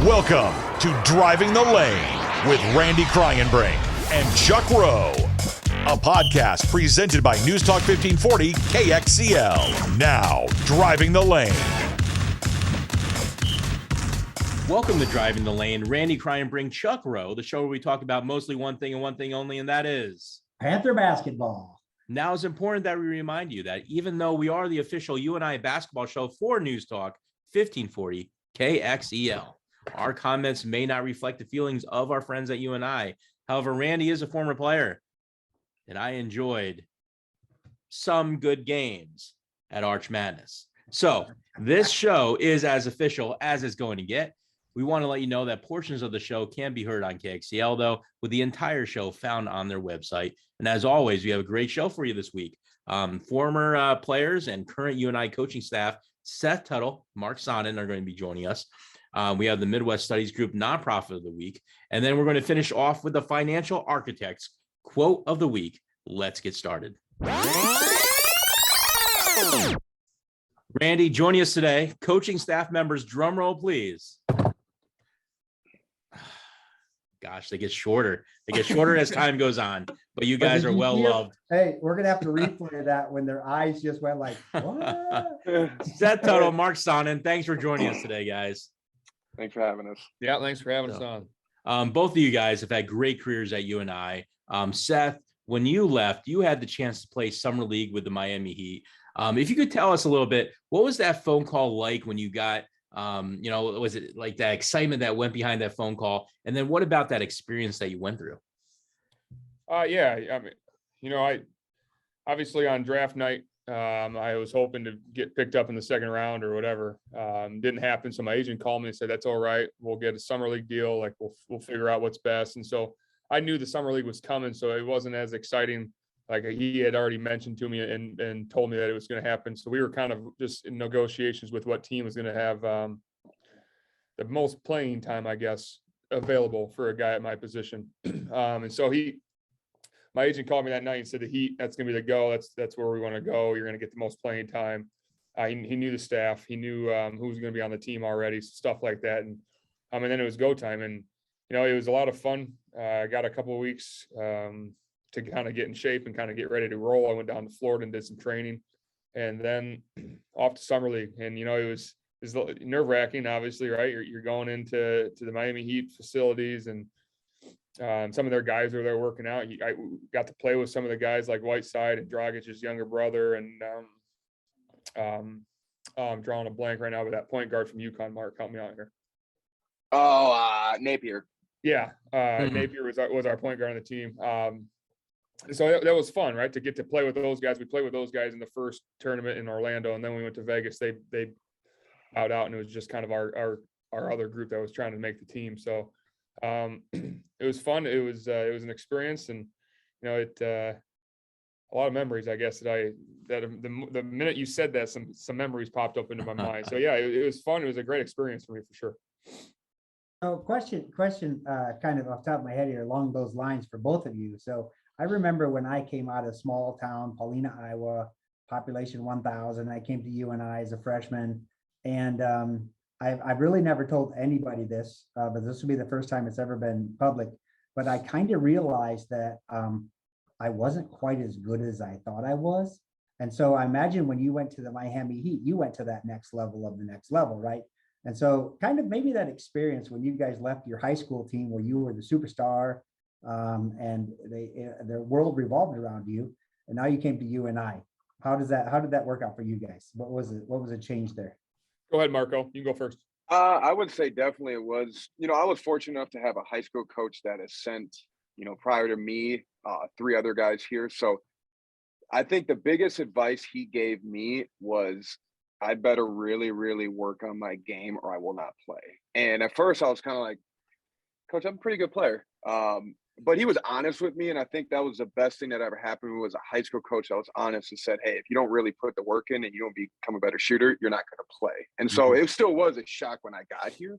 Welcome to Driving the Lane with Randy Kraayenbrink and Chuck Rowe, a podcast presented by News Talk 1540 KXEL. Now, Driving the Lane. Welcome to Driving the Lane. Randy Kraayenbrink, Chuck Rowe, the show where we talk about mostly one thing and one thing only, and that is Panther basketball. Now it's important that we remind you that even though we are the official UNI basketball show for News Talk 1540 KXEL, our comments may not reflect the feelings of our friends at UNI. However, Randy is a former player, and I enjoyed some good games at Arch Madness. So this show is as official as it's going to get. We want to let you know that portions of the show can be heard on KXEL, though, with the entire show found on their website. And as always, we have a great show for you this week. Former players and current UNI coaching staff, Seth, Tuttle, Marc, Sonnen are going to be joining us. We have the Midwest Studies Group Nonprofit of the Week. And then we're going to finish off with the Financial Architects Quote of the Week. Let's get started. Randy, joining us today, coaching staff members, drum roll, please. Gosh, they get shorter. They get shorter as time goes on, but you guys are well loved. Hey, we're going to have to replay that when their eyes just went like, what? Seth, Tuttle, Marc, Sonnen, thanks for joining us today, guys. Thanks for having us. Yeah, thanks for having us on. Both of you guys have had great careers at UNI. Seth, when you left, you had the chance to play summer league with the Miami Heat. If you could tell us a little bit, what was that phone call like when you got, was it like that excitement that went behind that phone call? And then what about that experience that you went through? Yeah, I mean, I obviously on draft night, I was hoping to get picked up in the second round or whatever. Didn't happen. So my agent called me and said, that's all right. We'll get a summer league deal. Like we'll figure out what's best. And so I knew the summer league was coming. So it wasn't as exciting. Like he had already mentioned to me and told me that it was going to happen. So we were kind of just in negotiations with what team was going to have the most playing time, I guess, available for a guy at my position. And so my agent called me that night and said, the Heat, that's going to be the go. That's where we want to go. You're going to get the most playing time. He knew the staff. He knew who was going to be on the team already, stuff like that. And then it was go time. And, it was a lot of fun. I got a couple of weeks to kind of get in shape and kind of get ready to roll. I went down to Florida and did some training and then off to summer league. And, it was nerve wracking, obviously, right? You're going into the Miami Heat facilities and some of their guys are there working out. I got to play with some of the guys like Whiteside and Dragic's younger brother. And I'm drawing a blank right now with that point guard from UConn. Marc, help me out here. Napier. Yeah. Napier was our point guard on the team. So that was fun, right? To get to play with those guys. We played with those guys in the first tournament in Orlando, and then we went to Vegas. They bowed out, and it was just kind of our other group that was trying to make the team. So it was fun. It was an experience, and a lot of memories, I guess, that the minute you said that, some memories popped up into my mind. So yeah, it was fun. It was a great experience for me for sure. So question kind of off the top of my head here along those lines for both of you. So I remember when I came out of small town, Paulina, Iowa, population 1,000, I came to UNI as a freshman, and I've really never told anybody this, but this will be the first time it's ever been public. But I kind of realized that I wasn't quite as good as I thought I was. And so I imagine when you went to the Miami Heat, you went to that next level of the next level, right? And so kind of maybe that experience when you guys left your high school team where you were the superstar and their world revolved around you, and now you came to UNI. How did that work out for you guys? What was the change there? Go ahead, Marco. You can go first. I would say definitely it was, I was fortunate enough to have a high school coach that has sent, prior to me, 3 other guys here. So I think the biggest advice he gave me was I better really, really work on my game or I will not play. And at first I was kind of like, Coach, I'm a pretty good player. But he was honest with me, and I think that was the best thing that ever happened. Was a high school coach that was honest and said, hey, if you don't really put the work in and you don't become a better shooter, you're not going to play. And so it still was a shock when I got here.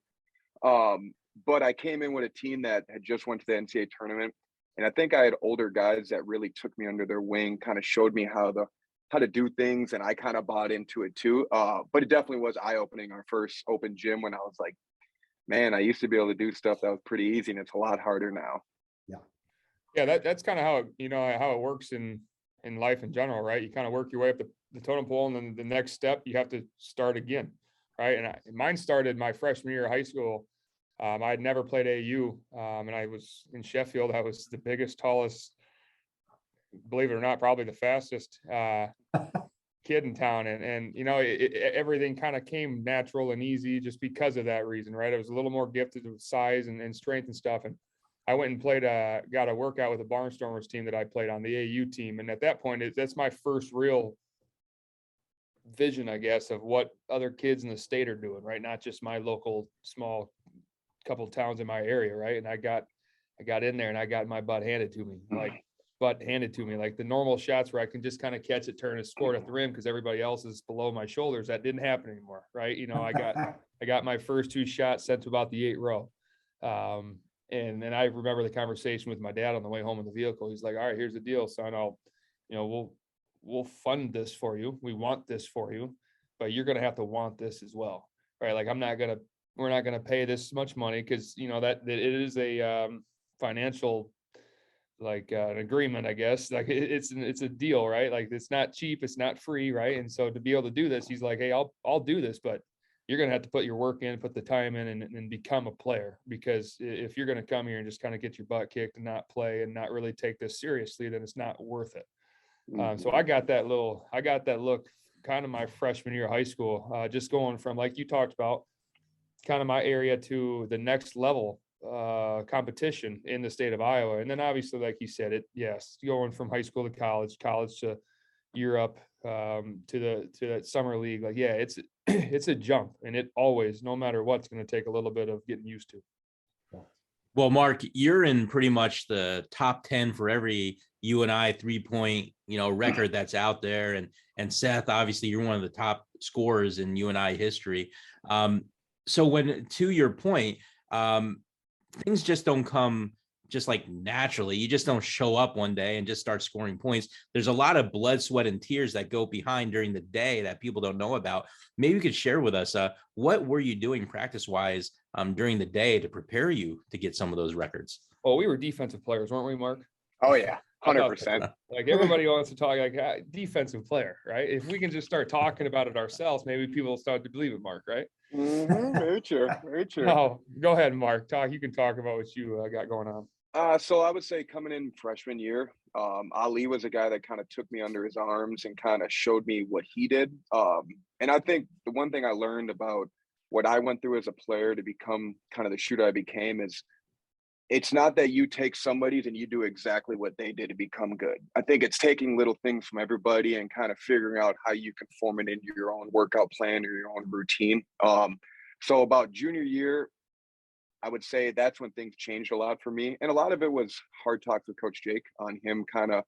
But I came in with a team that had just went to the NCAA tournament, and I think I had older guys that really took me under their wing, kind of showed me how to do things, and I kind of bought into it too. But it definitely was eye-opening. Our first open gym when I was like man, I used to be able to do stuff that was pretty easy, and it's a lot harder now. Yeah, that's kind of how how it works in life in general, right? You kind of work your way up the totem pole, and then the next step you have to start again, right? And mine started my freshman year of high school. I had never played AAU, and I was in Sheffield. I was the biggest, tallest, believe it or not, probably the fastest kid in town, and everything kind of came natural and easy just because of that reason, right? I was a little more gifted with size and strength and stuff, and I went and got a workout with a Barnstormers team that I played on, the AU team. And at that point, that's my first real vision, I guess, of what other kids in the state are doing, right? Not just my local small couple of towns in my area, right? And I got in there and I got my butt handed to me, like the normal shots where I can just kind of catch it, turn and score at the rim because everybody else is below my shoulders. That didn't happen anymore, right? I got my first 2 shots sent to about the 8 row. And then I remember the conversation with my dad on the way home in the vehicle. He's like, all right, here's the deal, son. We'll fund this for you. We want this for you, but you're going to have to want this as well. Right. Like we're not going to pay this much money because, that it is a financial, like an agreement, I guess. Like it's a deal, right? Like it's not cheap. It's not free. Right. And so to be able to do this, he's like, hey, I'll do this, but you're going to have to put your work in, put the time in and become a player, because if you're going to come here and just kind of get your butt kicked and not play and not really take this seriously, then it's not worth it. So I got that look kind of my freshman year of high school, just going from, like you talked about, kind of my area to the next level competition in the state of Iowa. And then obviously, like you said, going from high school to college to Europe, to that summer league, like, yeah, it's a jump, and it always, no matter what, it's going to take a little bit of getting used to. Well, Marc, you're in pretty much the top 10 for every UNI 3-point, record that's out there. And Seth, obviously you're one of the top scorers in UNI history. So to your point, things just don't come just like naturally. You just don't show up one day and just start scoring points. There's a lot of blood, sweat, and tears that go behind during the day that people don't know about. Maybe you could share with us, what were you doing practice-wise during the day to prepare you to get some of those records? Oh, we were defensive players, weren't we, Marc? Oh yeah, 100%. Like everybody wants to talk like defensive player, right? If we can just start talking about it ourselves, maybe people will start to believe it, Marc, right? Very true. Very true. Oh, go ahead, Marc. You can talk about what you got going on. So I would say coming in freshman year, Ali was a guy that kind of took me under his arms and kind of showed me what he did. And I think the one thing I learned about what I went through as a player to become kind of the shooter I became is it's not that you take somebody's and you do exactly what they did to become good. I think it's taking little things from everybody and kind of figuring out how you can form it into your own workout plan or your own routine. So about junior year, I would say that's when things changed a lot for me. And a lot of it was hard talks with Coach Jake on him kind of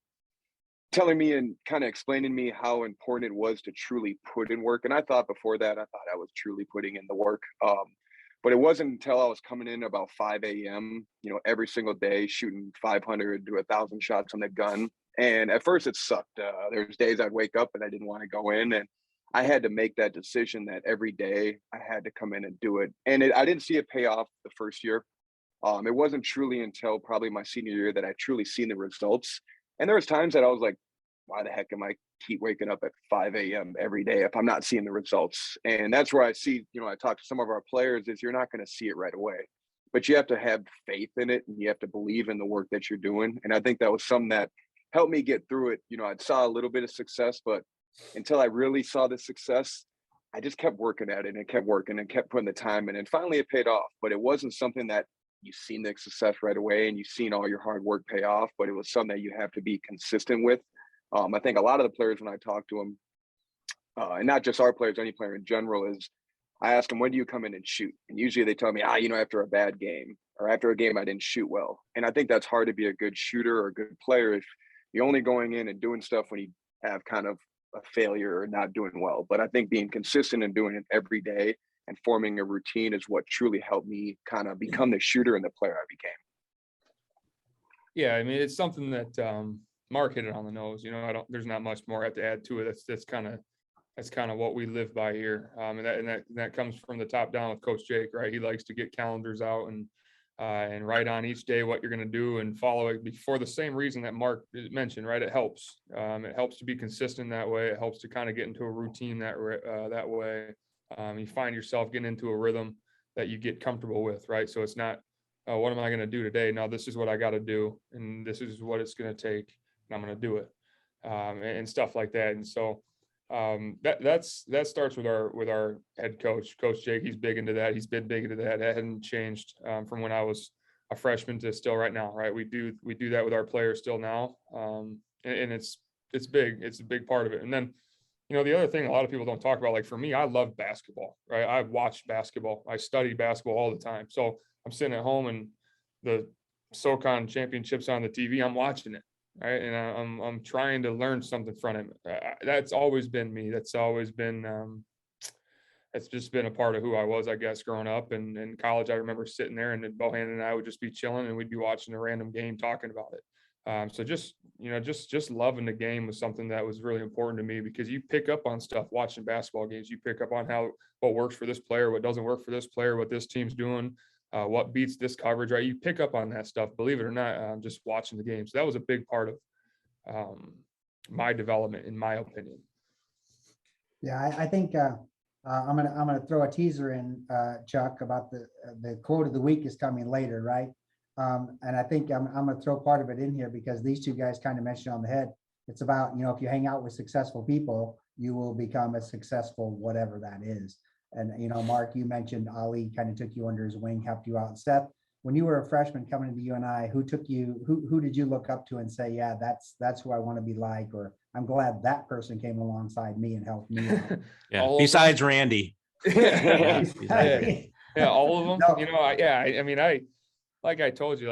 telling me and kind of explaining to me how important it was to truly put in work. And I thought before that, I thought I was truly putting in the work. But it wasn't until I was coming in about 5 a.m., every single day, shooting 500 to 1,000 shots on the gun. And at first it sucked. There's days I'd wake up and I didn't want to go in. And I had to make that decision that every day I had to come in and do it. And I didn't see it pay off the first year. It wasn't truly until probably my senior year that I truly seen the results. And there was times that I was like, why the heck am I keep waking up at 5 a.m. every day if I'm not seeing the results? And that's where I see, I talk to some of our players, is you're not going to see it right away, but you have to have faith in it and you have to believe in the work that you're doing. And I think that was something that helped me get through it. I saw a little bit of success, but until I really saw the success, I just kept working at it and kept working and kept putting the time in. And finally it paid off, but it wasn't something that you've seen the success right away and you've seen all your hard work pay off, but it was something that you have to be consistent with. I think a lot of the players, when I talk to them, and not just our players, any player in general, is I ask them, when do you come in and shoot? And usually they tell me, after a bad game or after a game I didn't shoot well. And I think that's hard to be a good shooter or a good player if you're only going in and doing stuff when you have kind of a failure or not doing well. But I think being consistent and doing it every day and forming a routine is what truly helped me kind of become the shooter and the player I became. Yeah, I mean, it's something that Marc hit it on the nose. There's not much more I have to add to it. That's kind of that's kind of what we live by here. And that comes from the top down with Coach Jake, right? He likes to get calendars out and write on each day what you're going to do and follow it for the same reason that Marc mentioned, right? It helps to be consistent that way. It helps to kind of get into a routine that way. You find yourself getting into a rhythm that you get comfortable with, right? So it's not, what am I going to do today? No, this is what I got to do. And this is what it's going to take. And I'm going to do it. And stuff like that. And so that starts with our head coach, Coach Jake. He's big into that. He's been big into that. That hadn't changed from when I was a freshman to still right now, right? We do that with our players still now. And it's big. It's a big part of it. And then, the other thing a lot of people don't talk about, like for me, I love basketball, right? I watch basketball. I study basketball all the time. So I'm sitting at home and the SoCon championships on the TV, I'm watching it. Right. And I'm trying to learn something from him. That's always been me. That's always been, it's just been a part of who I was, I guess, growing up. And in college, I remember sitting there and then Bohannon and I would just be chilling and we'd be watching a random game talking about it. So just loving the game was something that was really important to me, because you pick up on stuff watching basketball games. You pick up on what works for this player, what doesn't work for this player, what this team's doing. What beats this coverage, right? You pick up on that stuff, believe it or not, just watching the game. So that was a big part of my development, in my opinion. Yeah, I think I'm gonna throw a teaser in, Chuck, about the quote of the week is coming later, right? And I think I'm gonna throw part of it in here because these two guys kind of mentioned on the head. It's about, if you hang out with successful people, you will become a successful whatever that is. And, Marc, you mentioned Ali kind of took you under his wing, helped you out. Seth, when you were a freshman coming into UNI, who did you look up to and say, yeah, that's who I want to be like, or I'm glad that person came alongside me and helped me out? Yeah. Besides Randy. Yeah, all of them. No. Like I told you,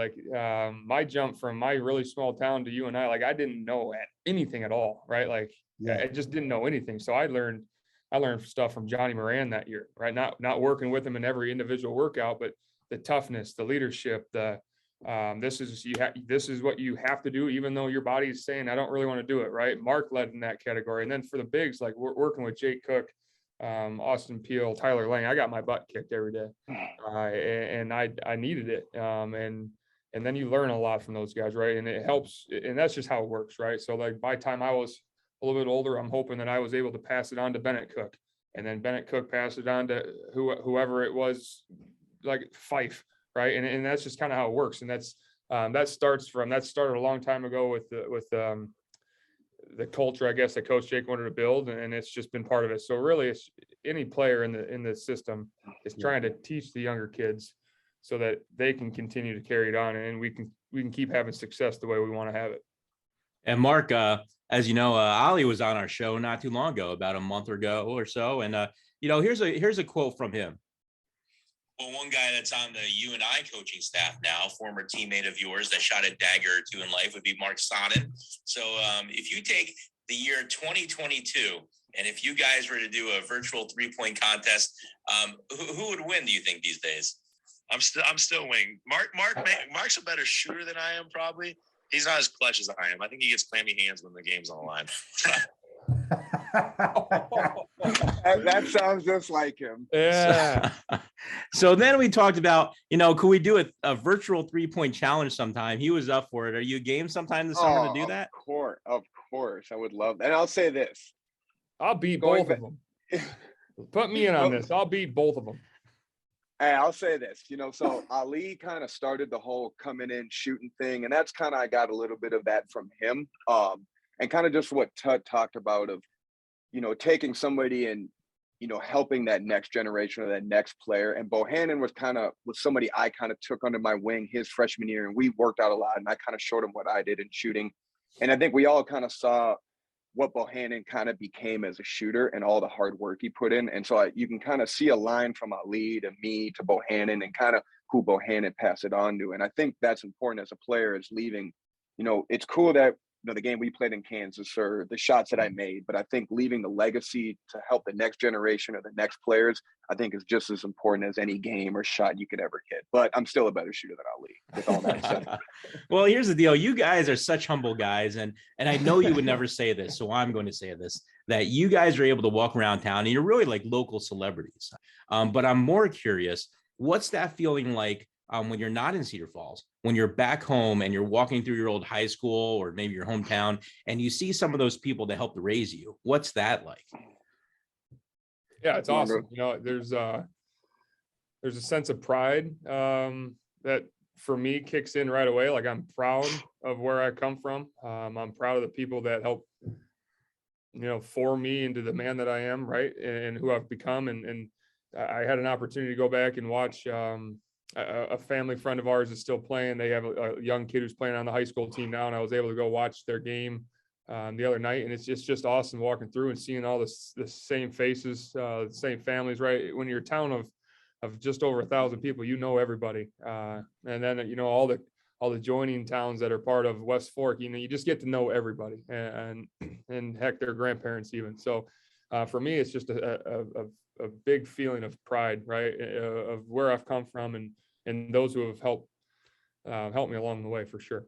my jump from my really small town to UNI, I didn't know anything at all, right? I just didn't know anything. So I learned stuff from Johnny Moran that year, right? Not working with him in every individual workout, but the toughness, the leadership, this is what you have to do, even though your body is saying, I don't really want to do it, right? Marc led in that category. And then for the bigs, we're working with Jake Cook, Austin Peel, Tyler Lang, I got my butt kicked every day. And I needed it. And then you learn a lot from those guys, right? And it helps. And that's just how it works, right? So by the time I was a little bit older, I'm hoping that I was able to pass it on to Bennett Cook, and then Bennett Cook passed it on to whoever it was, like Fife, right? And that's just kind of how it works. And that started a long time ago with the culture, I guess, that Coach Jake wanted to build, and it's just been part of it. So really, it's any player in the system is trying to teach the younger kids so that they can continue to carry it on, and we can keep having success the way we want to have it. And Marc, as you know, Ali was on our show not too long ago, about a month ago or so. And, here's a quote from him. Well, one guy that's on the UNI coaching staff now, former teammate of yours that shot a dagger or two in life, would be Marc Sonnen. So if you take the year 2022, and if you guys were to do a virtual 3-point contest, who would win, do you think, these days? I'm still winning. Marc's a better shooter than I am, probably. He's not as clutch as I am. I think he gets clammy hands when the game's on the line. That sounds just like him. Yeah. So then we talked about, could we do a virtual 3-point challenge sometime? He was up for it. Are you game sometime this summer to do that? Of course. I would love that. And I'll say this. I'll beat both of them. Put me in on this. I'll beat both of them. Hey, I'll say this, so Ali kind of started the whole coming in shooting thing. And that's I got a little bit of that from him. And kind of just what Tut talked about of, taking somebody and, helping that next generation or that next player. And Bohannon was somebody I kind of took under my wing his freshman year. And we worked out a lot, and I kind of showed him what I did in shooting. And I think we all kind of saw what Bohannon kind of became as a shooter and all the hard work he put in. And so you can kind of see a line from Ali to me to Bohannon and kind of who Bohannon passed it on to. And I think that's important as a player is leaving, it's cool that the game we played in Kansas or the shots that I made, but I think leaving the legacy to help the next generation or the next players, I think is just as important as any game or shot you could ever hit. But I'm still a better shooter than Ali, with all that said. Well, here's the deal. You guys are such humble guys, and I know you would never say this, so I'm going to say this. that you guys are able to walk around town and you're really like local celebrities. But I'm more curious, what's that feeling like when you're not in Cedar Falls, when you're back home and you're walking through your old high school or maybe your hometown and you see some of those people that helped raise you? What's that like? Yeah, it's awesome. You know, there's a sense of pride that for me kicks in right away. Like, I'm proud of where I come from. I'm proud of the people that helped, you know, form me into the man that I am, right, and who I've become. And I had an opportunity to go back and watch a family friend of ours is still playing. They have a young kid who's playing on the high school team now, and I was able to go watch their game the other night, and it's just awesome walking through and seeing all the same faces, the same families, right? When you're a town of just over 1,000 people, you know everybody, and then you know all the joining towns that are part of West Fork. You know, you just get to know everybody, and heck, their grandparents even. So for me, it's just a big feeling of pride, right, of where I've come from and those who have helped me along the way, for sure.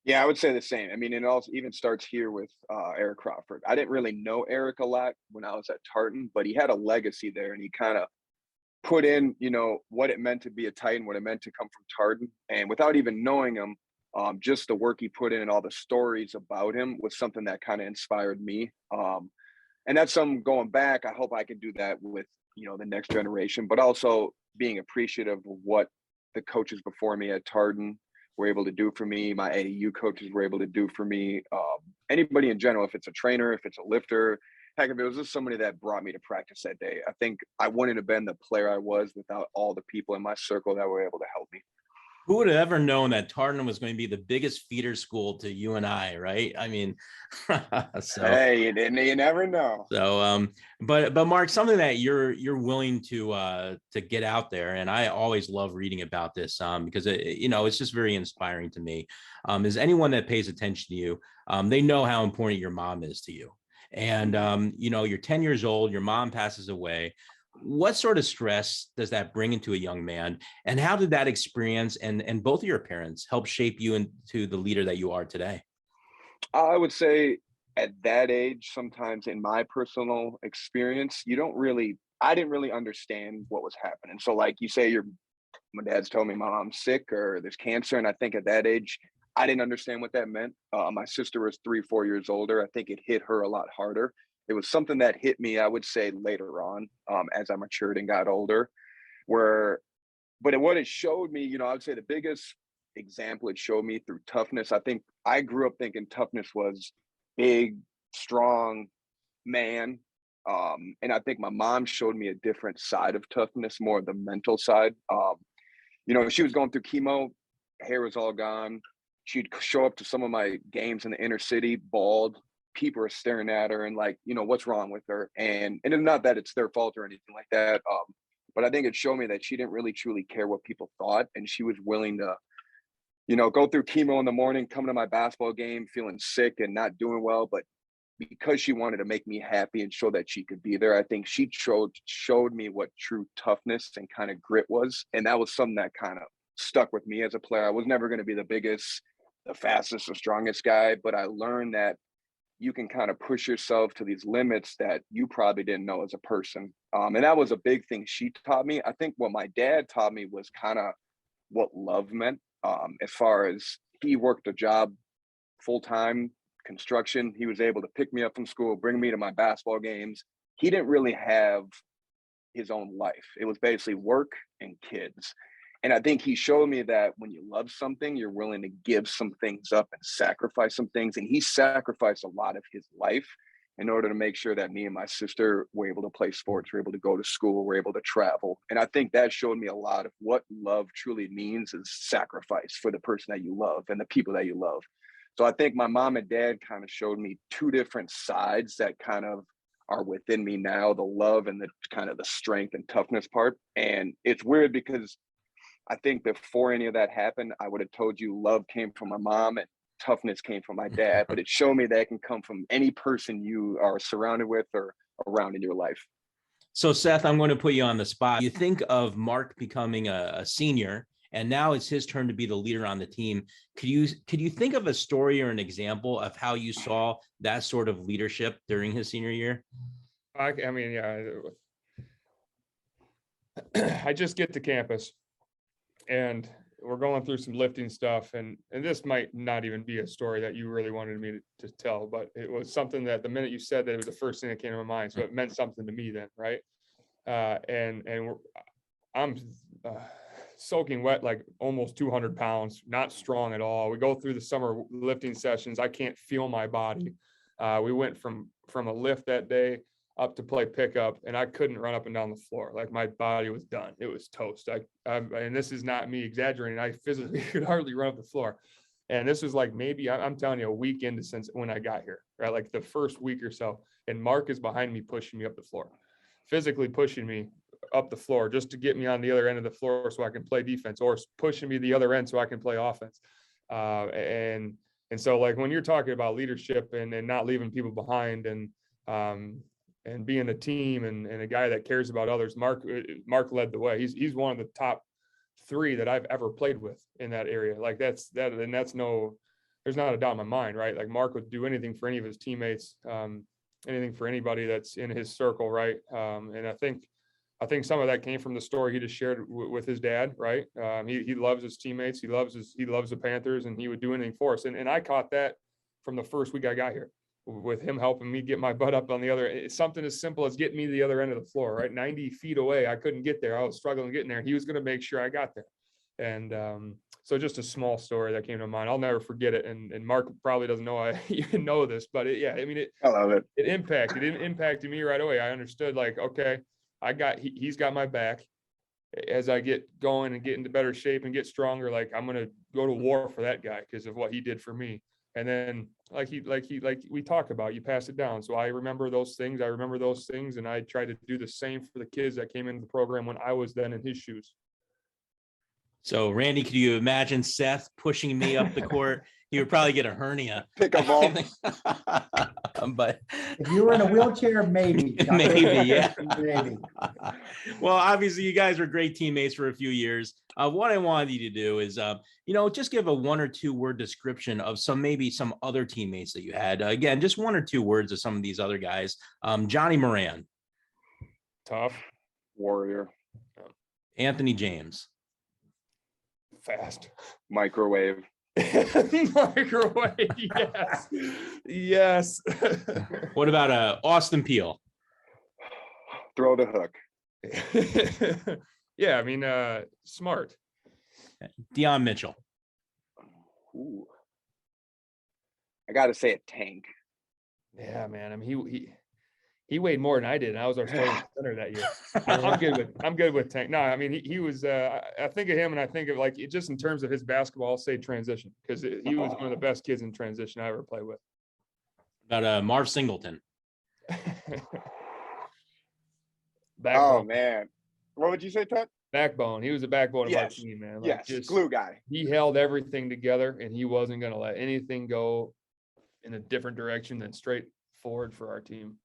Yeah, I would say the same. I mean, it also even starts here with Eric Crawford. I didn't really know Eric a lot when I was at Tartan, but he had a legacy there, and he kind of put in, you know, what it meant to be a Titan, what it meant to come from Tartan. And without even knowing him, just the work he put in and all the stories about him was something that kind of inspired me. And that's something going back. I hope I can do that with, you know, the next generation, but also being appreciative of what the coaches before me at Tartan were able to do for me. My AAU coaches were able to do for me. Anybody in general, if it's a trainer, if it's a lifter, heck, if it was just somebody that brought me to practice that day, I think I wouldn't have been the player I was without all the people in my circle that were able to help me. Who would have ever known that Tartan was going to be the biggest feeder school to UNI, right? I mean, so hey, you never know. So, but Marc, something that you're willing to get out there, and I always love reading about this because you know, it's just very inspiring to me. Is anyone that pays attention to you, they know how important your mom is to you, and you know, you're 10 years old, your mom passes away. What sort of stress does that bring into a young man, and how did that experience and both of your parents help shape you into the leader that you are today? I would say at that age, sometimes in my personal experience, I didn't really understand what was happening. So like you say, my dad's told me my mom's sick or there's cancer. And I think at that age, I didn't understand what that meant. My sister was 3-4 years older. I think it hit her a lot harder. It was something that hit me, I would say, later on, as I matured and got older, what it showed me, you know, I would say the biggest example it showed me through toughness. I think I grew up thinking toughness was big, strong man. And I think my mom showed me a different side of toughness, more of the mental side. You know, she was going through chemo, hair was all gone. She'd show up to some of my games in the inner city, bald. People are staring at her and like, you know, what's wrong with her? And it's not that it's their fault or anything like that. But I think it showed me that she didn't really truly care what people thought. And she was willing to, you know, go through chemo in the morning, come to my basketball game, feeling sick and not doing well. But because she wanted to make me happy and show that she could be there, I think she showed me what true toughness and kind of grit was. And that was something that kind of stuck with me as a player. I was never going to be the biggest, the fastest, the strongest guy, but I learned that you can kind of push yourself to these limits that you probably didn't know as a person. And that was a big thing she taught me. I think what my dad taught me was kind of what love meant. As far as he worked a job full-time, construction, he was able to pick me up from school, bring me to my basketball games. He didn't really have his own life. It was basically work and kids. And I think he showed me that when you love something, you're willing to give some things up and sacrifice some things. And he sacrificed a lot of his life in order to make sure that me and my sister were able to play sports, were able to go to school, were able to travel. And I think that showed me a lot of what love truly means is sacrifice for the person that you love and the people that you love. So I think my mom and dad kind of showed me two different sides that kind of are within me now, the love and the kind of the strength and toughness part. And it's weird because I think before any of that happened, I would have told you love came from my mom and toughness came from my dad, but it showed me that it can come from any person you are surrounded with or around in your life. So Seth, I'm going to put you on the spot. You think of Marc becoming a senior and now it's his turn to be the leader on the team. Could you think of a story or an example of how you saw that sort of leadership during his senior year? I mean, yeah. I just get to campus and we're going through some lifting stuff, and this might not even be a story that you really wanted me to tell, but it was something that the minute you said that, it was the first thing that came to my mind. So it meant something to me then, right? I'm soaking wet, like almost 200 pounds, not strong at all. We go through the summer lifting sessions. I can't feel my body. We went from a lift that day up to play pickup, and I couldn't run up and down the floor. Like my body was done. It was toast. And this is not me exaggerating. I physically could hardly run up the floor. And this was like, maybe I'm telling you, a week into since when I got here, right? Like the first week or so. And Marc is behind me, pushing me up the floor, physically pushing me up the floor just to get me on the other end of the floor so I can play defense, or pushing me the other end so I can play offense. And so like when you're talking about leadership and not leaving people behind and being a team and a guy that cares about others, Marc led the way. He's one of the top 3 that I've ever played with in that area. Like there's not a doubt in my mind, right? Like Marc would do anything for any of his teammates, anything for anybody that's in his circle, right? And I think some of that came from the story he just shared with his dad, right? He loves his teammates, he loves the Panthers, and he would do anything for us. And I caught that from the first week I got here, with him helping me get my butt up on the other. It's something as simple as getting me to the other end of the floor, right? 90 feet away. I couldn't get there. I was struggling getting there. He was going to make sure I got there. And so just a small story that came to mind. I'll never forget it. And Marc probably doesn't know I even know this, but I love it. It impacted me right away. I understood, like, okay, he's got my back. As I get going and get into better shape and get stronger, like I'm going to go to war for that guy because of what he did for me. And then like we talk about, you pass it down. So I remember those things. And I try to do the same for the kids that came into the program when I was then in his shoes. So Randy, could you imagine Seth pushing me up the court? He would probably get a hernia. Pick a ball. But if you were in a wheelchair, maybe. Maybe, yeah. Maybe. Well, obviously you guys were great teammates for a few years. What I wanted you to do is, just give a 1 or 2 word description of maybe some other teammates that you had. Again, just 1 or 2 words of some of these other guys. Johnny Moran. Tough. Warrior. Anthony James. Fast. Microwave. Microwave. Yes. What about Austin Peele? Throw the hook. Yeah, smart. Deion Mitchell. Ooh. I got to say a tank. Yeah, man. He weighed more than I did, and I was our starting center that year. I'm good with Tank. No, he was. I think of him, and I think of like just in terms of his basketball. I'll say transition, because he was one of the best kids in transition I ever played with. About Marv Singleton. Oh man, what would you say, Tut? Backbone. He was the backbone of our team, man. Like, yes, glue guy. He held everything together, and he wasn't going to let anything go in a different direction than straight forward for our team.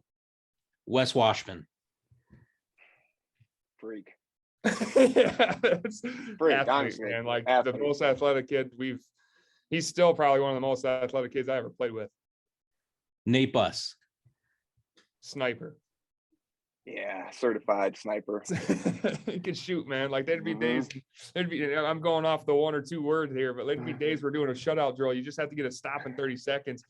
Wes Washman. Freak. Yeah, Freak, athlete, honestly. Man. Like athlete. The most athletic kid he's still probably one of the most athletic kids I ever played with. Nate Buss. Sniper. Yeah, certified sniper. He could shoot, man. Like there'd be days, I'm going off the 1 or 2 words here, but there'd be days we're doing a shutout drill. You just have to get a stop in 30 seconds.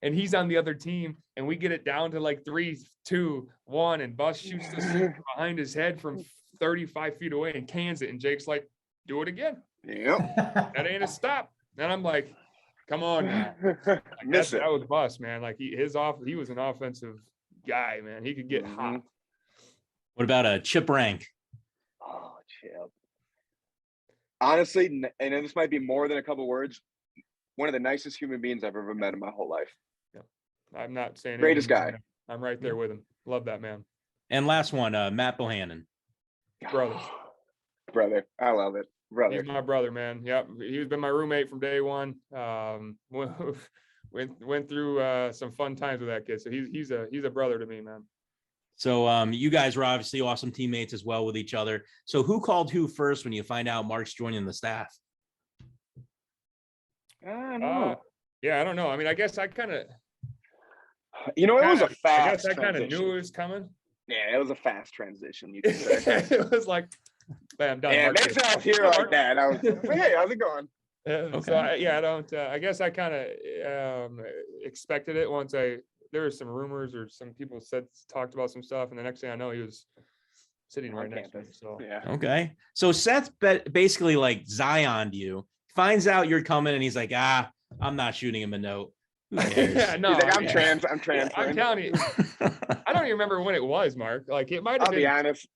And he's on the other team, and we get it down to like 3, 2, 1, and Buss shoots this behind his head from 35 feet away and cans it. And Jake's like, do it again. Yep. That ain't a stop. And I'm like, come on now. Like, that was Buss, man. Like he was an offensive guy, man. He could get hot. What about Chip Rank? Oh, Chip. Honestly, and this might be more than a couple words, one of the nicest human beings I've ever met in my whole life. Yeah. I'm not saying greatest guy. I'm right there with him. Love that man. And last one, Matt Bohannon. Brother. I love it. Brother. He's my brother, man. Yep. He's been my roommate from day one. Went through some fun times with that kid. So he's a brother to me, man. So you guys were obviously awesome teammates as well with each other. So who called who first when you find out Marc's joining the staff? I don't know. Yeah, I don't know. I mean, I guess I kind of, It was a I fast guess I kind of transition. knew it was coming. Yeah, it was a fast transition. You could say. It was like, bam, done. Yeah, Mark next did. time I was here like that, I was like, hey, how's it going? So I don't. I guess I kind of expected it once there were some rumors or some people talked about some stuff, and the next thing I know, he was sitting right next to me. So yeah. Okay. So Seth basically like Zioned you, finds out you're coming, and he's like, I'm not shooting him a note. Who cares? yeah, no, He's like, I'm yeah. trans. I'm telling you, I don't even remember when it was, Mark. Like it might have I'll been. be honest.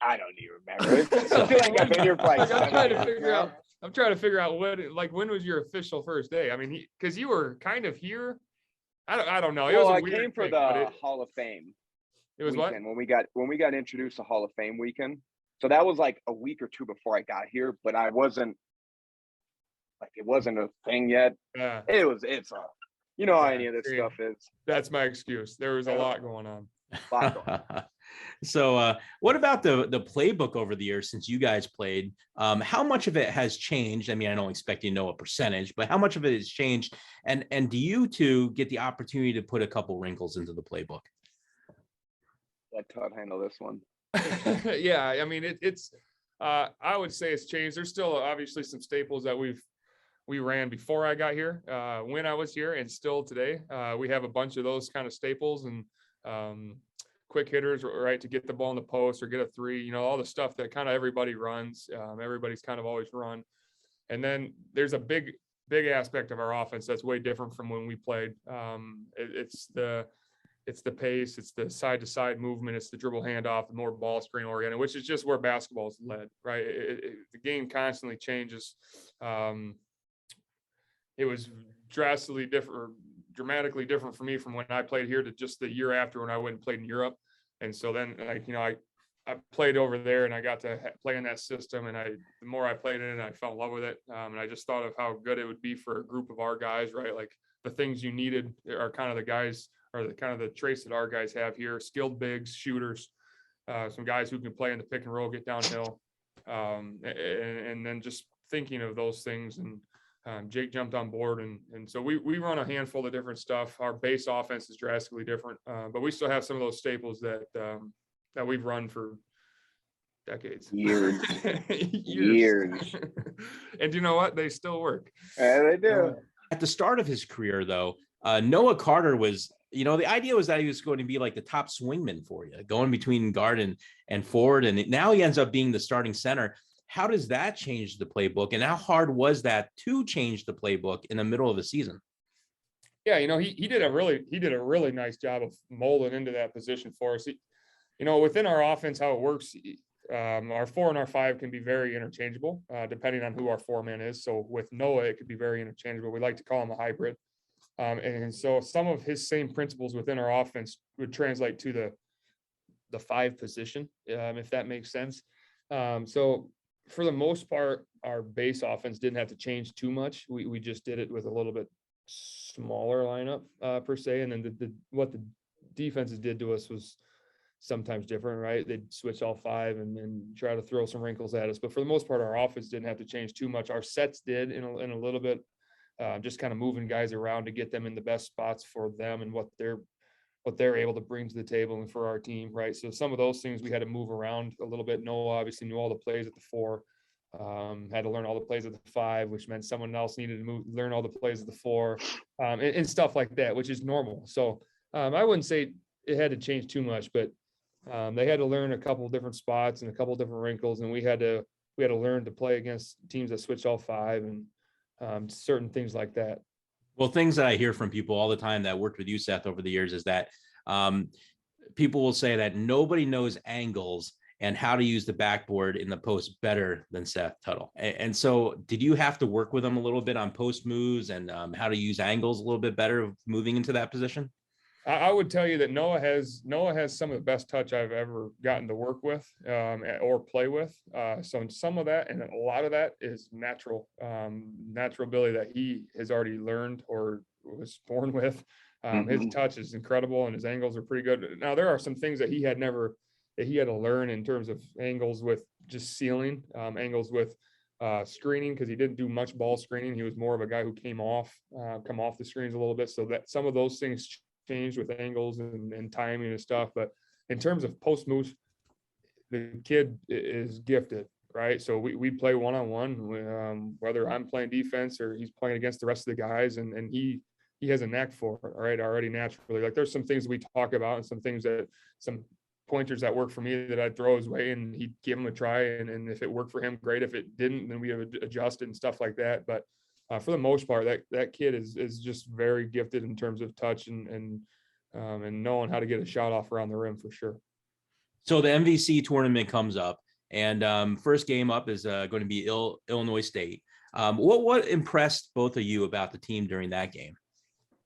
I don't even remember. I feel like I've been here for like Like, I'm 7 trying to years figure now. out. I'm trying to figure out when was your official first day? I mean, because you were kind of here. I don't know. It was Well, a I weird came for thing, the but Hall of Fame it was what? weekend when we got introduced to Hall of Fame weekend. So that was like a week or two before I got here, but I wasn't like it wasn't a thing yet. Yeah, It's you know how Yeah, any of this see. stuff is. that's my excuse. There was a lot going on. So what about the playbook over the years since you guys played? How much of it has changed? I mean, I don't expect you to know a percentage, but how much of it has changed? And do you two get the opportunity to put a couple wrinkles into the playbook? Let Todd handle this one. Yeah, I mean it's I would say it's changed. There's still obviously some staples that we ran before I got here, when I was here, and still today. We have a bunch of those kind of staples and quick hitters, right, to get the ball in the post or get a three, all the stuff that kind of everybody runs. Everybody's kind of always run. And then there's a big aspect of our offense that's way different from when we played. It's the pace, it's the side to side movement, it's the dribble handoff, the more ball screen oriented, which is just where basketball is led, right? The game constantly changes. It was dramatically different for me from when I played here to just the year after when I went and played in Europe. And so then, I played over there and I got to play in that system. And the more I played in it, I fell in love with it. And I just thought of how good it would be for a group of our guys, right? Like the things you needed are kind of the guys, or the kind of the traits that our guys have here: skilled bigs, shooters, some guys who can play in the pick and roll, get downhill. And then just thinking of those things, and Jake jumped on board, and so we run a handful of different stuff. Our base offense is drastically different, but we still have some of those staples that we've run for decades, Years. And you know what? They still work. Yeah, they do. At the start of his career, though, Noah Carter was, the idea was that he was going to be like the top swingman for you, going between guard and forward. And now he ends up being the starting center. How does that change the playbook? And how hard was that to change the playbook in the middle of the season? Yeah, he did a really nice job of molding into that position for us. Within our offense, how it works, our 4 and our 5 can be very interchangeable, depending on who our 4-man is. So with Noah, it could be very interchangeable. We like to call him a hybrid. And so some of his same principles within our offense would translate to the 5 position, if that makes sense. So for the most part, our base offense didn't have to change too much. We just did it with a little bit smaller lineup, per se. And then what the defenses did to us was sometimes different, right? They'd switch all 5 and then try to throw some wrinkles at us. But for the most part, our offense didn't have to change too much. Our sets did in a little bit, just kind of moving guys around to get them in the best spots for them and what they're able to bring to the table and for our team, right? So some of those things we had to move around a little bit. Noah obviously knew all the plays at the 4, had to learn all the plays at the 5, which meant someone else needed to learn all the plays at the 4, and stuff like that, which is normal. So I wouldn't say it had to change too much, but they had to learn a couple of different spots and a couple of different wrinkles, and we had to learn to play against teams that switch all 5 and certain things like that. Well, things that I hear from people all the time that worked with you, Seth, over the years is that people will say that nobody knows angles and how to use the backboard in the post better than Seth Tuttle. And so did you have to work with him a little bit on post moves and how to use angles a little bit better moving into that position? I would tell you that Noah has some of the best touch I've ever gotten to work with or play with. So some of that and a lot of that is natural ability that he has already learned or was born with. His touch is incredible and his angles are pretty good. Now there are some things that he had to learn in terms of angles with just sealing, angles with screening, because he didn't do much ball screening. He was more of a guy who come off the screens a little bit. So that some of those things changed with angles and timing and stuff. But in terms of post moves, the kid is gifted, right? So we play one-on-one, whether I'm playing defense or he's playing against the rest of the guys, and he has a knack for it, right? Already naturally. Like there's some things we talk about and some pointers that work for me that I'd throw his way and he'd give him a try. And if it worked for him, great. If it didn't, then we have adjusted and stuff like that. But for the most part, that kid is just very gifted in terms of touch and knowing how to get a shot off around the rim for sure. So the MVC tournament comes up, and first game up is going to be Illinois State. What impressed both of you about the team during that game?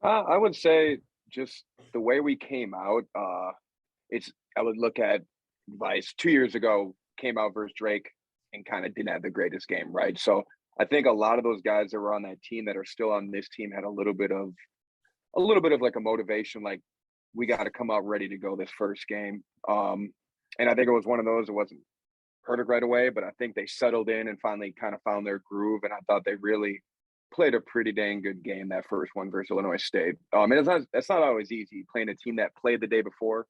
I would say just the way we came out. I would look at Vice 2 years ago, came out versus Drake and kind of didn't have the greatest game, right? So I think a lot of those guys that were on that team that are still on this team had a little bit of like a motivation, like we got to come out ready to go this first game. And I think it was one of those, it wasn't perfect right away, but I think they settled in and finally kind of found their groove. And I thought they really played a pretty dang good game, that first one versus Illinois State. And it's not always easy playing a team that played the day before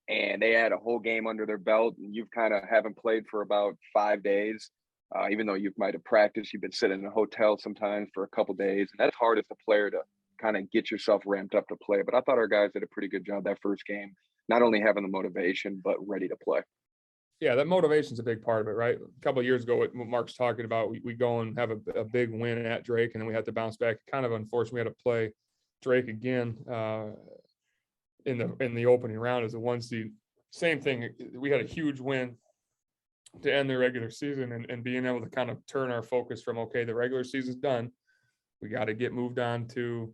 and they had a whole game under their belt and you've kind of haven't played for about 5 days. Even though you might have practiced, you've been sitting in a hotel sometimes for a couple days. And that's hard as a player to kind of get yourself ramped up to play. But I thought our guys did a pretty good job that first game, not only having the motivation, but ready to play. Yeah, that motivation is a big part of it, right? A couple of years ago, what Marc's talking about, we go and have a big win at Drake, and then we have to bounce back. Kind of unfortunate, we had to play Drake again in the opening round as a 1 seed. Same thing, we had a huge win to end the regular season, and being able to kind of turn our focus from, okay, the regular season's done, we got to get moved on to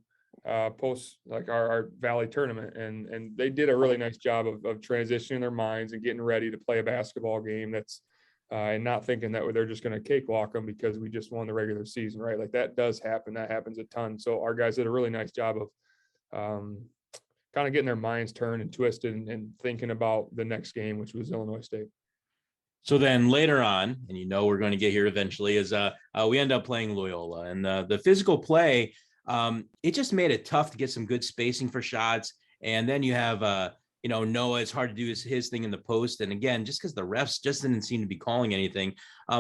post like our Valley tournament, and they did a really nice job of transitioning their minds and getting ready to play a basketball game that's and not thinking that they're just going to cakewalk them because we just won the regular season, right? Like that does happen. That happens a ton. So our guys did a really nice job of kind of getting their minds turned and twisted and thinking about the next game, which was Illinois State. So then later on, and we're going to get here eventually, is we end up playing Loyola, and the physical play, it just made it tough to get some good spacing for shots. And then you have, Noah, it's hard to do his thing in the post. And again, just because the refs just didn't seem to be calling anything,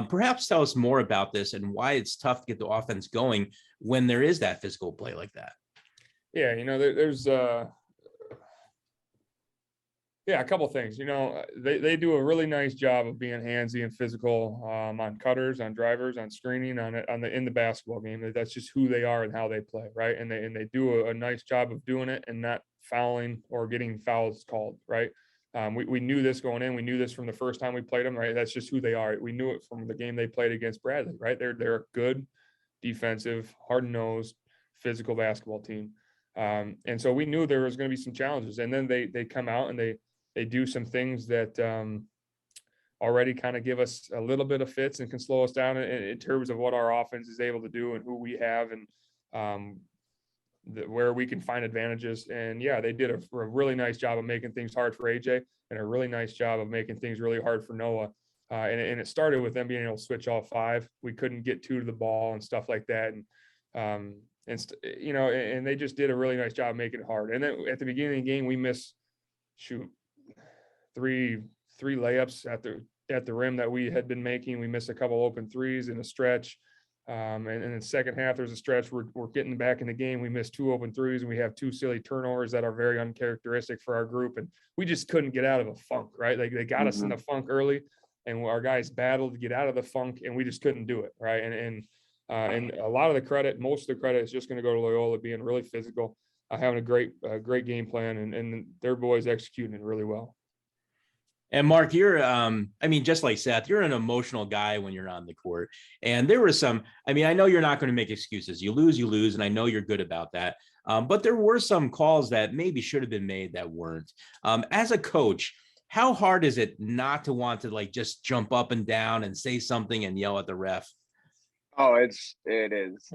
perhaps tell us more about this and why it's tough to get the offense going when there is that physical play like that. Yeah, there's a couple of things. They do a really nice job of being handsy and physical on cutters, on drivers, on screening, in the basketball game. That's just who they are and how they play, right? And they do a nice job of doing it and not fouling or getting fouls called, right? We knew this going in. We knew this from the first time we played them, right? That's just who they are. We knew it from the game they played against Bradley, right? They're a good defensive, hard-nosed, physical basketball team. And so we knew there was going to be some challenges. And then they come out and they do some things that already kind of give us a little bit of fits and can slow us down in terms of what our offense is able to do and who we have and where we can find advantages. And yeah, they did a really nice job of making things hard for AJ and a really nice job of making things really hard for Noah. And it started with them being able to switch all 5. We couldn't get 2 to the ball and stuff like that. And they just did a really nice job of making it hard. And then at the beginning of the game, we missed three layups at the rim that we had been making. We missed a couple open threes in a stretch. And in the second half, there's a stretch we're getting back in the game. We missed 2 open threes and we have 2 silly turnovers that are very uncharacteristic for our group. And we just couldn't get out of a funk, right? They got us in the funk early and our guys battled to get out of the funk and we just couldn't do it. Right. And a lot of the credit, most of the credit is just going to go to Loyola being really physical, having a great game plan and their boys executing it really well. And Marc, you're, just like Seth, you're an emotional guy when you're on the court. And there were some, I know you're not going to make excuses. You lose, and I know you're good about that. But there were some calls that maybe should have been made that weren't. As a coach, how hard is it not to want to just jump up and down and say something and yell at the ref? Oh, it is.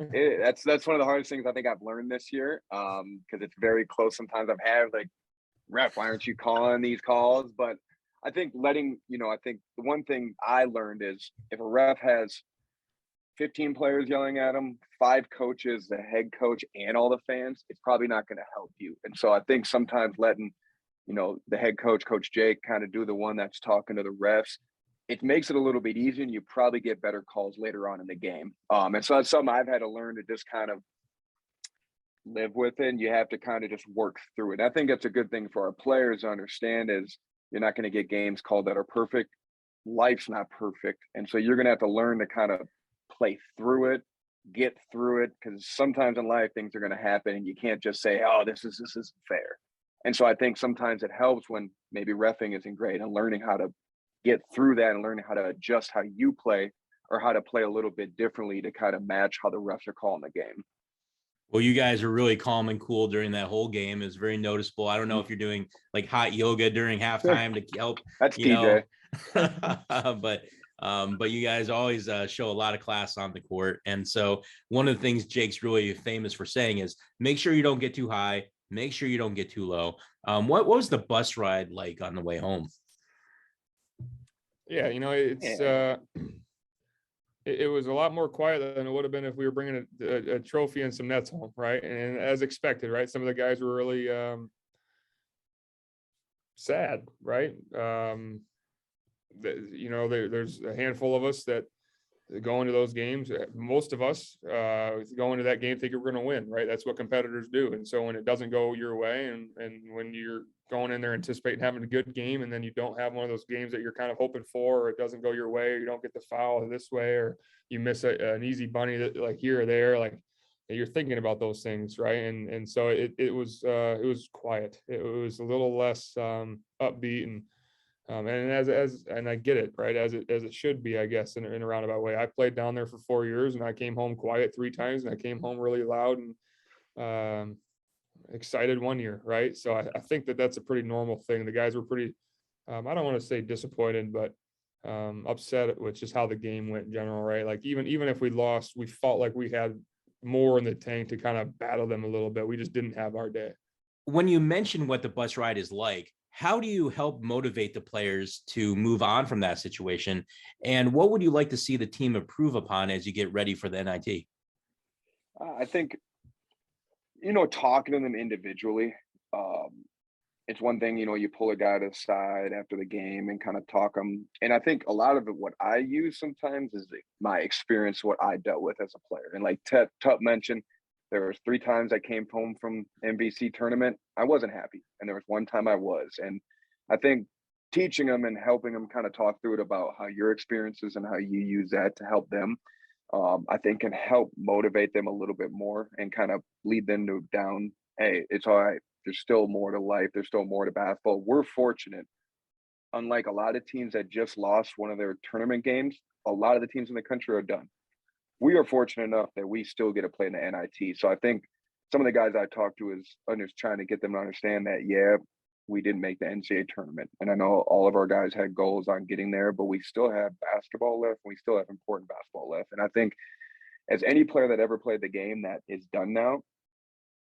That's one of the hardest things I think I've learned this year. Because it's very close. Sometimes I've had like, ref, why aren't you calling these calls? But I think I think the one thing I learned is if a ref has 15 players yelling at him, 5 coaches, the head coach, and all the fans, it's probably not going to help you. And so I think sometimes letting, the head coach, Coach Jake, kind of do the one that's talking to the refs, it makes it a little bit easier, and you probably get better calls later on in the game. And so that's something I've had to learn to just kind of live with it. And you have to kind of just work through it. I think that's a good thing for our players to understand is you're not going to get games called that are perfect. Life's not perfect. And so you're going to have to learn to kind of play through it, get through it, because sometimes in life things are going to happen and you can't just say, oh, this isn't fair. And so I think sometimes it helps when maybe reffing isn't great and learning how to get through that and learning how to adjust how you play or how to play a little bit differently to kind of match how the refs are calling the game. Well, you guys are really calm and cool during that whole game. It was very noticeable. I don't know if you're doing like hot yoga during halftime to help. That's DJ. But you guys always show a lot of class on the court. And so one of the things Jake's really famous for saying is make sure you don't get too high, make sure you don't get too low. What was the bus ride like on the way home? Yeah, it was a lot more quiet than it would have been if we were bringing a trophy and some nets home, right? And as expected, right? Some of the guys were really sad, right? There's a handful of us that go into those games. Most of us go into that game thinking we're going to win, right? That's what competitors do. And so when it doesn't go your way, and when you're going in there anticipating having a good game, and then you don't have one of those games that you're kind of hoping for, or it doesn't go your way, or you don't get the foul this way, or you miss an easy bunny that like here or there, like you're thinking about those things, right? And so it was quiet. It was a little less upbeat and I get it, right, as it should be, I guess, in a roundabout way. I played down there for 4 years, and I came home quiet 3 times, and I came home really loud and excited 1 year, right? So I think that's a pretty normal thing. The guys were pretty, I don't want to say disappointed, but upset with just how the game went in general, right? Like even if we lost, we felt like we had more in the tank to kind of battle them a little bit. We just didn't have our day. When you mention what the bus ride is like, how do you help motivate the players to move on from that situation? And what would you like to see the team improve upon as you get ready for the NIT? I think, talking to them individually, it's one thing, you pull a guy to the side after the game and kind of talk them. And I think a lot of it, what I use sometimes is my experience, what I dealt with as a player. And like Tut mentioned, there was 3 times I came home from MVC tournament. I wasn't happy. And there was 1 time I was. And I think teaching them and helping them kind of talk through it about how your experiences and how you use that to help them, I think can help motivate them a little bit more and kind of lead them down, hey, it's all right. There's still more to life. There's still more to basketball. We're fortunate. Unlike a lot of teams that just lost one of their tournament games, a lot of the teams in the country are done. We are fortunate enough that we still get to play in the NIT. So I think some of the guys I talked to is trying to get them to understand that, yeah, we didn't make the NCAA tournament. And I know all of our guys had goals on getting there, but we still have basketball left. We still have important basketball left. And I think as any player that ever played the game that is done now,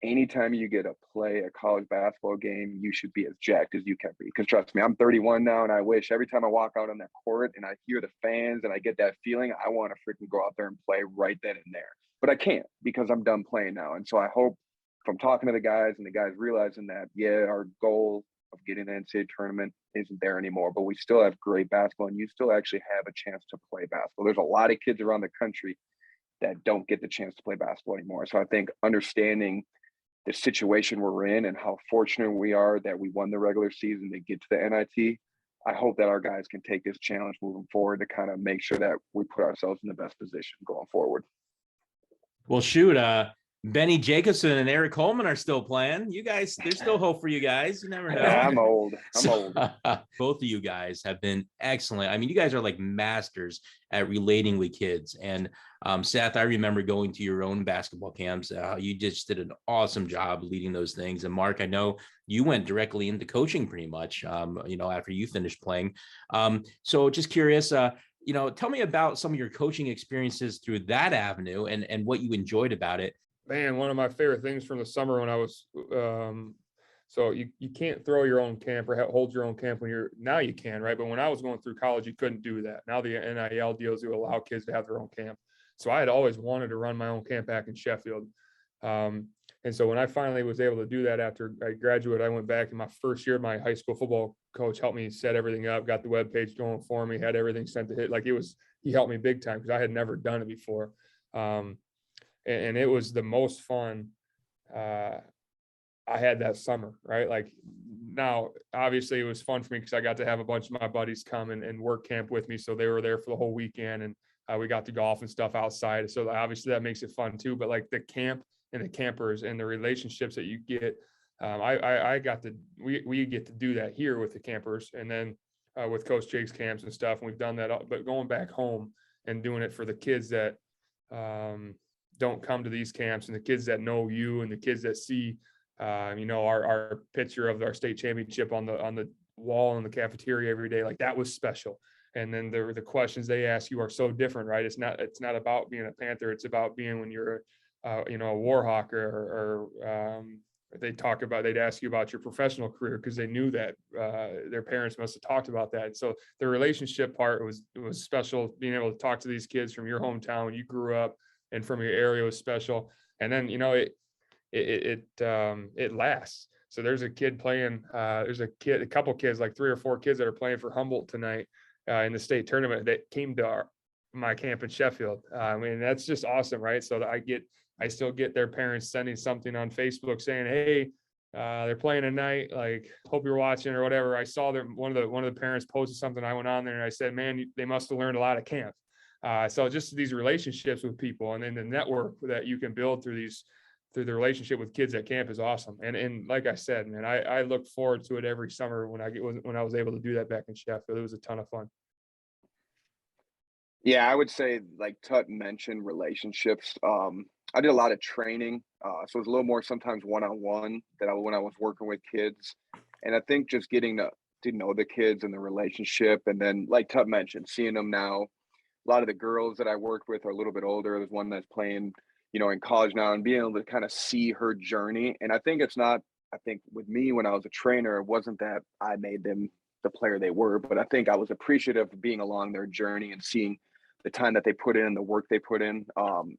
anytime you get to play a college basketball game, you should be as jacked as you can be. Because trust me, I'm 31 now, and I wish every time I walk out on that court and I hear the fans and I get that feeling, I want to freaking go out there and play right then and there. But I can't because I'm done playing now. And so I hope from talking to the guys and the guys realizing that, yeah, our goal of getting the NCAA tournament isn't there anymore, but we still have great basketball and you still actually have a chance to play basketball. There's a lot of kids around the country that don't get the chance to play basketball anymore. So I think understanding the situation we're in and how fortunate we are that we won the regular season to get to the NIT, I hope that our guys can take this challenge moving forward to kind of make sure that we put ourselves in the best position going forward. Well, shoot, Benny Jacobson and Eric Coleman are still playing. You guys, there's still hope for you guys. You never know. Yeah, I'm old. Both of you guys have been excellent. I mean, you guys are like masters at relating with kids. And Seth, I remember going to your own basketball camps. You just did an awesome job leading those things. And Marc, I know you went directly into coaching pretty much, after you finished playing. So just curious, tell me about some of your coaching experiences through that avenue and what you enjoyed about it. Man, one of my favorite things from the summer when I was, so you can't throw your own camp or hold your own camp now you can, right? But when I was going through college, you couldn't do that. Now the NIL deals do allow kids to have their own camp. So I had always wanted to run my own camp back in Sheffield. And so when I finally was able to do that after I graduated, I went back in my first year. My high school football coach helped me set everything up, got the webpage going for me, had everything sent to hit. Like he helped me big time because I had never done it before. And it was the most fun I had that summer, right? Like now, obviously it was fun for me because I got to have a bunch of my buddies come and work camp with me. So they were there for the whole weekend, and we got to golf and stuff outside. So obviously that makes it fun too. But like the camp and the campers and the relationships that you get, we get to do that here with the campers, and then with Coach Jake's camps and stuff. And we've done that, but going back home and doing it for the kids that don't come to these camps, and the kids that know you, and the kids that see, our picture of our state championship on the wall in the cafeteria every day. Like that was special. And then the questions they ask you are so different, right? It's not about being a Panther. It's about being when you're a Warhawk or they'd ask you about your professional career because they knew that their parents must have talked about that. So the relationship part was special. Being able to talk to these kids from your hometown when you grew up and from your area was special. And then, it lasts. So there's a kid playing, a couple kids, like 3 or 4 kids that are playing for Humboldt tonight in the state tournament that came to my camp in Sheffield. I mean, that's just awesome, right? So I still get their parents sending something on Facebook saying, hey, they're playing tonight, like, hope you're watching or whatever. I saw one of the parents posted something. I went on there and I said, man, they must have learned a lot at camp. So just these relationships with people, and then the network that you can build through the relationship with kids at camp is awesome. And like I said, man, I look forward to it every summer when I was able to do that back in Sheffield. It was a ton of fun. Yeah, I would say, like Tut mentioned, relationships. I did a lot of training, so it was a little more sometimes one-on-one when I was working with kids. And I think just getting to know the kids and the relationship, and then like Tut mentioned, seeing them now. A lot of the girls that I worked with are a little bit older. There's one that's playing, in college now, and being able to kind of see her journey. And I think with me when I was a trainer, it wasn't that I made them the player they were, but I think I was appreciative of being along their journey and seeing the time that they put in, the work they put in,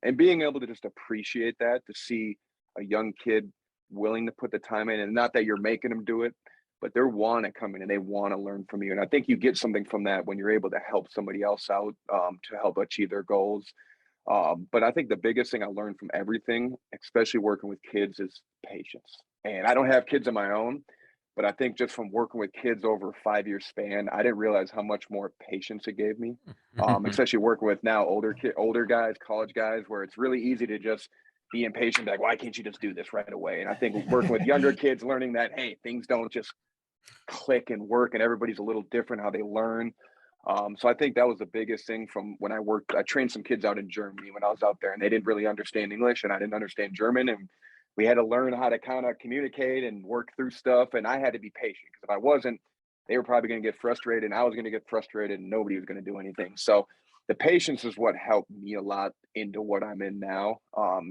and being able to just appreciate that, to see a young kid willing to put the time in, and not that you're making them do it, but they want to come in and they want to learn from you. And I think you get something from that when you're able to help somebody else out to help achieve their goals. But I think the biggest thing I learned from everything, especially working with kids, is patience. And I don't have kids of my own, but I think just from working with kids over a 5-year span, I didn't realize how much more patience it gave me, especially working with now older guys, college guys, where it's really easy to just be impatient, like, why can't you just do this right away? And I think working with younger kids, learning that, hey, things don't just click and work, and everybody's a little different how they learn. So I think that was the biggest thing from when I trained some kids out in Germany when I was out there, and they didn't really understand English and I didn't understand German. And we had to learn how to kind of communicate and work through stuff. And I had to be patient, because if I wasn't, they were probably going to get frustrated, and I was going to get frustrated, and nobody was going to do anything. So the patience is what helped me a lot into what I'm in now,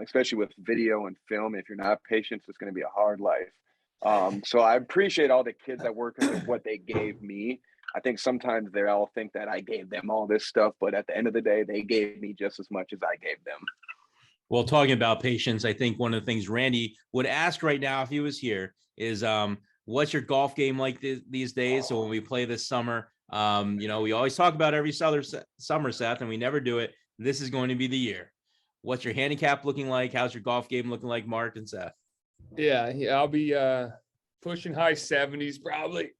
especially with video and film. If you're not patient, it's going to be a hard life. So I appreciate all the kids that work with what they gave me. I think sometimes they all think that I gave them all this stuff, but at the end of the day, they gave me just as much as I gave them. Well, talking about patience, I think one of the things Randy would ask right now if he was here is, what's your golf game like these days? So when we play this summer, we always talk about every summer, Seth, and we never do it. This is going to be the year. What's your handicap looking like? How's your golf game looking like, Marc and Seth? Yeah, I'll be pushing high 70s probably.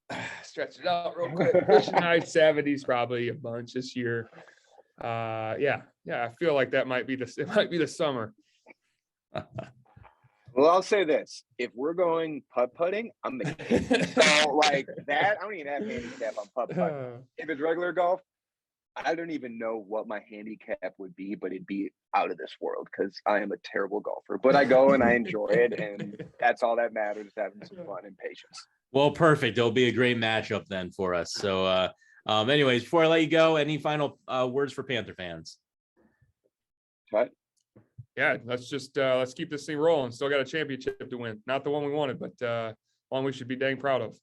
Stretch it out real quick. Pushing high 70s probably a bunch this year. Yeah, I feel like it might be the summer. Well, I'll say this: if we're going putt-putting, I'm the king. So like that, I don't even have handicap on putt-putting. If it's regular golf, I don't even know what my handicap would be, but it'd be out of this world because I am a terrible golfer. But I go and I enjoy it, and that's all that matters, having some fun and patience. Well, perfect. It'll be a great matchup then for us. So Anyways, before I let you go, any final words for Panther fans? Okay. Yeah, let's keep this thing rolling. Still got a championship to win. Not the one we wanted, but one we should be dang proud of.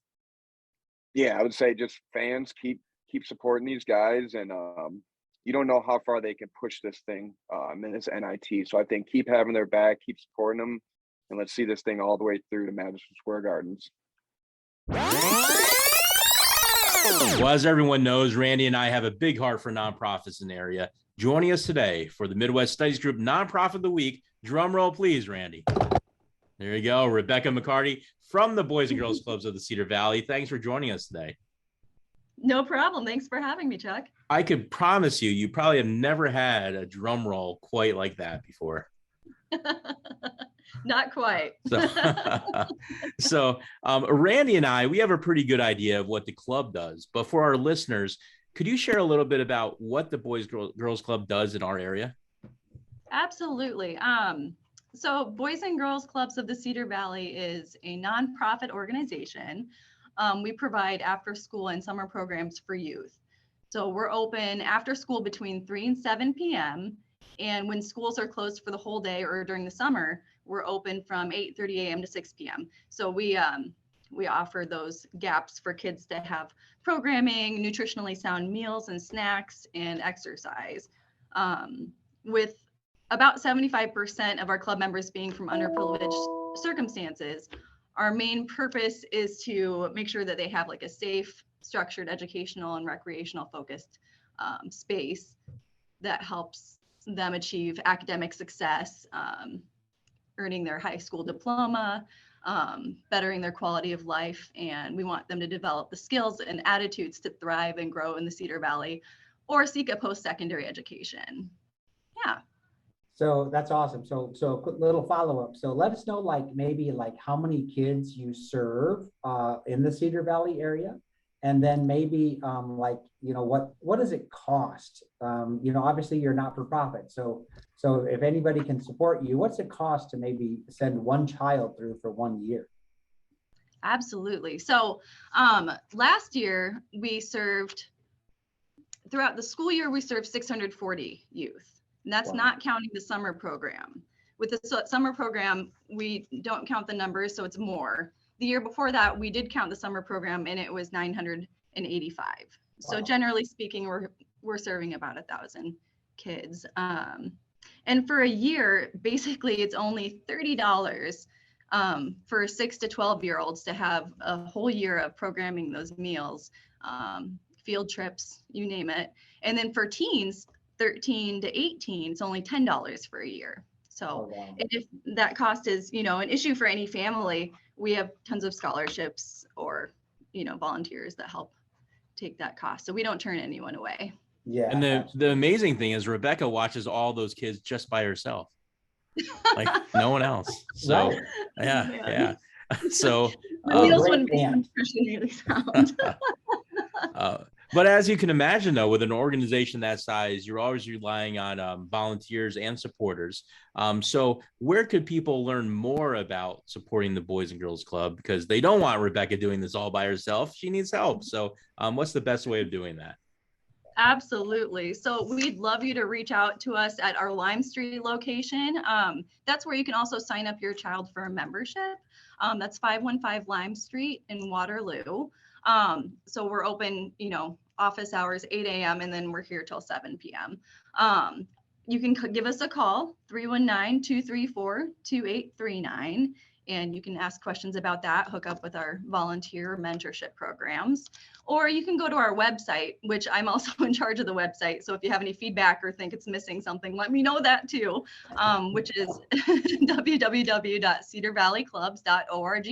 Yeah, I would say just fans keep supporting these guys, and you don't know how far they can push this thing in this NIT. So I think keep having their back, keep supporting them, and let's see this thing all the way through to Madison Square Gardens. Well, as everyone knows, Randy and I have a big heart for nonprofits in the area. Joining us today for the Midwest Studies Group Nonprofit of the Week, drum roll, please, Randy. There you go, Rebecca McCarty from the Boys and Girls Clubs of the Cedar Valley. Thanks for joining us today. No problem. Thanks for having me, Chuck. I could promise you probably have never had a drum roll quite like that before. Not quite. So Randy and I, we have a pretty good idea of what the club does, but for our listeners, could you share a little bit about what the Boys Girls Club does in our area? Absolutely. So Boys and Girls Clubs of the Cedar Valley is a nonprofit organization. We provide after school and summer programs for youth. So we're open after school between 3 and 7 p.m. And when schools are closed for the whole day or during the summer, we're open from 8:30 a.m. to 6 p.m. So we offer those gaps for kids to have programming, nutritionally sound meals and snacks, and exercise. With about 75% of our club members being from underprivileged circumstances, our main purpose is to make sure that they have like a safe, structured, educational and recreational focused space that helps them achieve academic success, earning their high school diploma, bettering their quality of life. And we want them to develop the skills and attitudes to thrive and grow in the Cedar Valley or seek a post-secondary education. Yeah. So that's awesome. So a quick little follow-up. So let us know maybe how many kids you serve in the Cedar Valley area. And then maybe what does it cost? Obviously you're not for profit. So if anybody can support you, what's it cost to maybe send one child through for 1 year? Absolutely. So last year throughout the school year, we served 640 youth. And that's not counting the summer program. With the summer program, we don't count the numbers, so it's more. The year before that, we did count the summer program, and it was 985. Wow. So generally speaking, we're serving about 1,000 kids. And for a year, basically, it's only $30 for 6 to 12-year-olds to have a whole year of programming those meals, field trips, you name it. And then for teens, 13 to 18, it's only $10 for a year. So if that cost is, an issue for any family, we have tons of scholarships or, volunteers that help take that cost. So we don't turn anyone away. Yeah. And the amazing thing is Rebecca watches all those kids just by herself, like no one else. So yeah. So the meals wouldn't be nutritionally sound. But as you can imagine, though, with an organization that size, you're always relying on volunteers and supporters. So where could people learn more about supporting the Boys and Girls Club? Because they don't want Rebecca doing this all by herself. She needs help. So what's the best way of doing that? Absolutely. So we'd love you to reach out to us at our Lime Street location. That's where you can also sign up your child for a membership. That's 515 Lime Street in Waterloo. So we're open, office hours, 8 a.m. and then we're here till 7 p.m. You can give us a call, 319-234-2839. And you can ask questions about that, hook up with our volunteer mentorship programs, or you can go to our website, which I'm also in charge of the website. So if you have any feedback or think it's missing something, let me know that too, which is www.cedarvalleyclubs.org.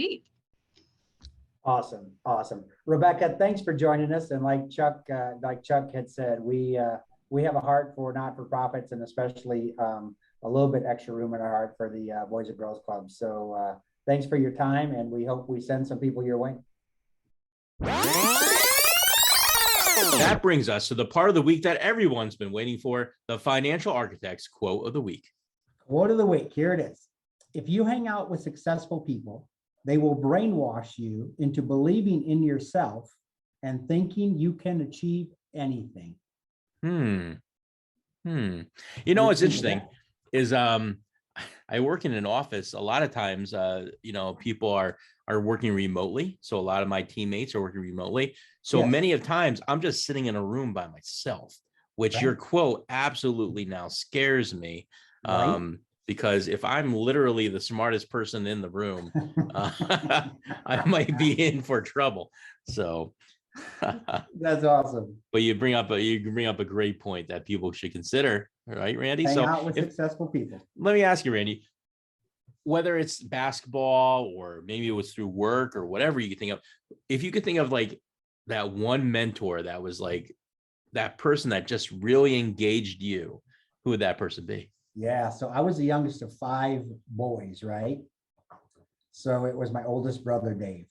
Awesome. Rebecca, thanks for joining us. And like Chuck had said, we have a heart for not-for-profits and especially a little bit extra room in our heart for the Boys and Girls Club. So thanks for your time, and we hope we send some people your way. That brings us to the part of the week that everyone's been waiting for, the Financial Architect's Quote of the Week. Quote of the week, here it is. If you hang out with successful people, they will brainwash you into believing in yourself and thinking you can achieve anything. You know, what's interesting is I work in an office. A lot of times, you know, people are working remotely. So a lot of my teammates are working remotely. So Yes. many of times I'm just sitting in a room by myself, which Right. your quote absolutely now scares me. Right. Because if I'm literally the smartest person in the room, I might be in for trouble. So That's awesome. but you bring up a great point that people should consider, right, Randy? Hang So out with if, successful people. let me ask you, Randy, whether it's basketball or maybe it was through work or whatever you could think of, if you could think of like that one mentor that was like that person that just really engaged you, who would that person be? Yeah, so I was the youngest of 5 boys, right? So it was my oldest brother, Dave,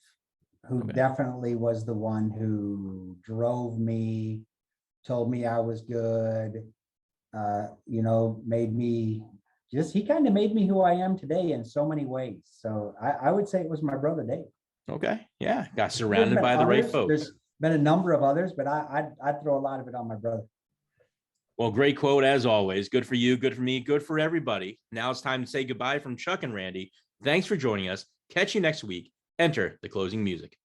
who Okay. definitely was the one who drove me, told me I was good, you know, made me he kind of made me who I am today in so many ways. So I would say it was my brother, Dave. Okay. Yeah. Got There's surrounded been by the right others, folks. There's been a number of others, but I'd throw a lot of it on my brother. Well, great quote as always. Good for you, good for me, good for everybody. Now it's time to say goodbye from Chuck and Randy. Thanks for joining us. Catch you next week. Enter the closing music.